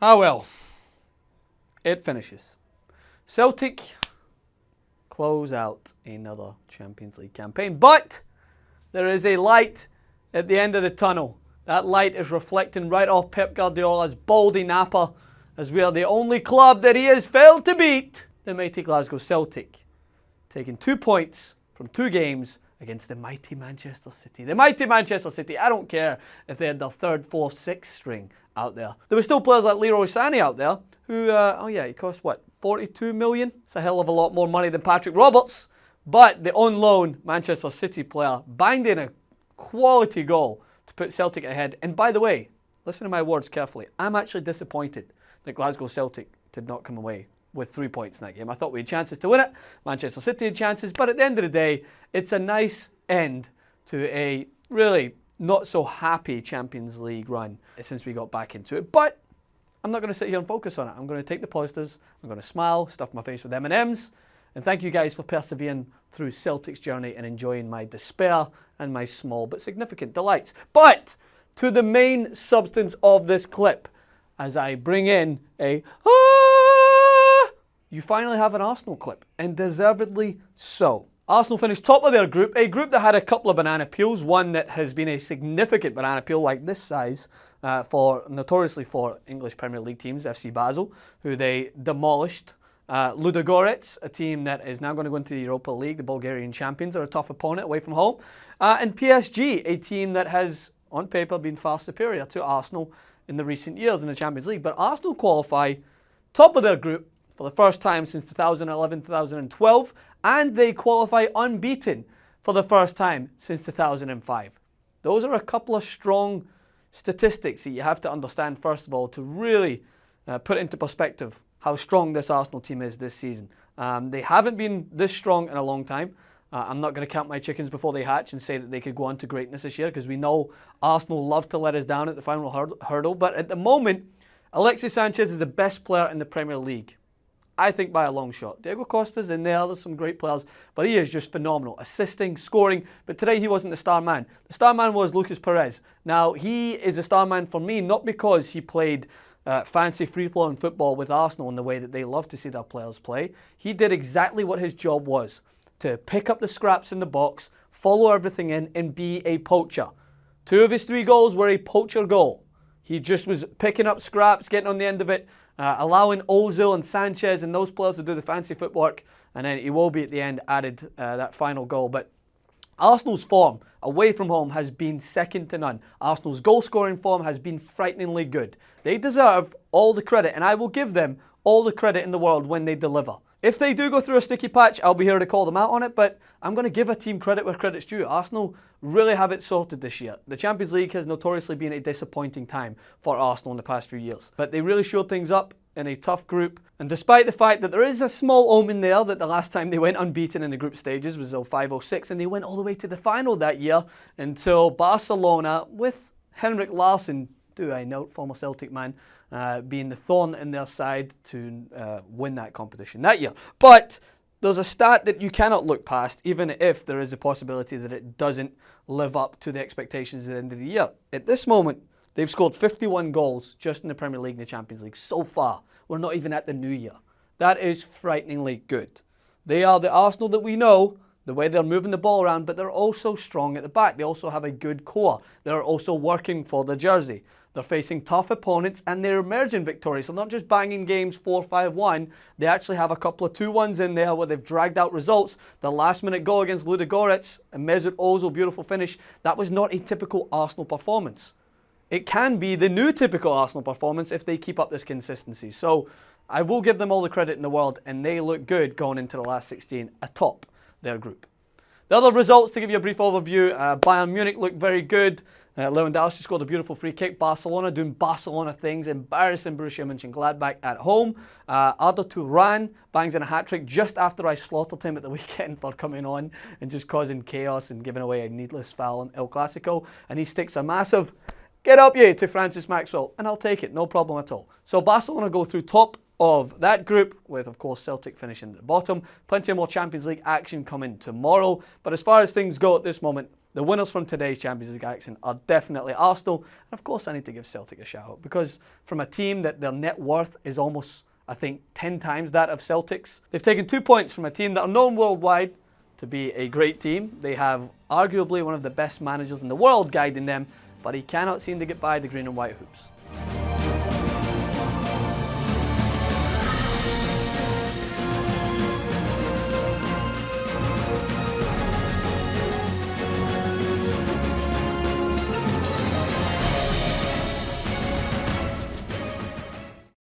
Ah well, it finishes. Celtic close out another Champions League campaign, but there is a light at the end of the tunnel. That light is reflecting right off Pep Guardiola's baldy napper, as we are the only club that he has failed to beat, the mighty Glasgow Celtic, taking 2 points from 2 games against the mighty Manchester City. The mighty Manchester City, I don't care if they had their 3rd, 4th, 6th string out there. There were still players like Leroy Sané out there who, he cost what, 42 million? It's a hell of a lot more money than Patrick Roberts. But the on loan Manchester City player banged in a quality goal to put Celtic ahead. And by the way, listen to my words carefully. I'm actually disappointed that Glasgow Celtic did not come away with 3 points in that game. I thought we had chances to win it. Manchester City had chances. But at the end of the day, it's a nice end to a really not so happy Champions League run since we got back into it. But I'm not going to sit here and focus on it. I'm going to take the positives. I'm going to smile, stuff my face with M&Ms. And thank you guys for persevering through Celtic's journey and enjoying my despair and my small but significant delights. But to the main substance of this clip, as I bring in you finally have an Arsenal clip, and deservedly so. Arsenal finished top of their group, a group that had a couple of banana peels, one that has been a significant banana peel like this size notoriously for English Premier League teams, FC Basel, who they demolished. Ludogorets, a team that is now going to go into the Europa League, the Bulgarian champions, are a tough opponent away from home. And PSG, a team that has, on paper, been far superior to Arsenal in the recent years in the Champions League. But Arsenal qualify top of their group for the first time since 2011-2012, and they qualify unbeaten for the first time since 2005. Those are a couple of strong statistics that you have to understand, first of all, to really put into perspective how strong this Arsenal team is this season. They haven't been this strong in a long time. I'm not going to count my chickens before they hatch and say that they could go on to greatness this year, because we know Arsenal love to let us down at the final hurdle. But at the moment, Alexis Sanchez is the best player in the Premier League. I think by a long shot. Diego Costa's in there, there's some great players, but he is just phenomenal, assisting, scoring. But today he wasn't the star man. The star man was Lucas Perez. Now, he is a star man for me, not because he played fancy free-flowing football with Arsenal in the way that they love to see their players play. He did exactly what his job was, to pick up the scraps in the box, follow everything in, and be a poacher. 2 of his 3 goals were a poacher goal. He just was picking up scraps, getting on the end of it, allowing Ozil and Sanchez and those players to do the fancy footwork, and then he will be at the end added that final goal. But Arsenal's form away from home has been second to none. Arsenal's goal-scoring form has been frighteningly good. They deserve all the credit, and I will give them all the credit in the world when they deliver. If they do go through a sticky patch, I'll be here to call them out on it, but I'm going to give a team credit where credit's due. Arsenal really have it sorted this year. The Champions League has notoriously been a disappointing time for Arsenal in the past few years, but they really showed things up in a tough group. And despite the fact that there is a small omen there that the last time they went unbeaten in the group stages was 05-06, and they went all the way to the final that year until Barcelona, with Henrik Larsson, do I note, former Celtic man, being the thorn in their side to win that competition that year. But there's a stat that you cannot look past, even if there is a possibility that it doesn't live up to the expectations at the end of the year. At this moment, they've scored 51 goals just in the Premier League and the Champions League so far. We're not even at the new year. That is frighteningly good. They are the Arsenal that we know, the way they're moving the ball around, but they're also strong at the back. They also have a good core. They're also working for the jersey. They're facing tough opponents, and they're emerging victorious. They're not just banging games 4-5-1. They actually have a couple of 2-1s in there where they've dragged out results. The last-minute goal against Ludogorets, and Mesut Ozil, beautiful finish. That was not a typical Arsenal performance. It can be the new typical Arsenal performance if they keep up this consistency. So I will give them all the credit in the world, and they look good going into the last 16 atop their group. The other results, to give you a brief overview, Bayern Munich looked very good. Lewandowski scored a beautiful free kick. Barcelona doing Barcelona things, embarrassing Borussia Mönchengladbach at home. Arda Turan bangs in a hat-trick just after I slaughtered him at the weekend for coming on and just causing chaos and giving away a needless foul in El Clasico. And he sticks a massive get up you to Francis Maxwell, and I'll take it, no problem at all. So Barcelona go through top of that group, with of course Celtic finishing at the bottom. Plenty of more Champions League action coming tomorrow, but as far as things go at this moment, The winners from today's Champions League action are definitely Arsenal, and of course I need to give Celtic a shout out, because from a team that their net worth is almost, I think, 10 times that of Celtic's, they've taken 2 points from a team that are known worldwide to be a great team. They have arguably one of the best managers in the world guiding them, but he cannot seem to get by the green and white hoops.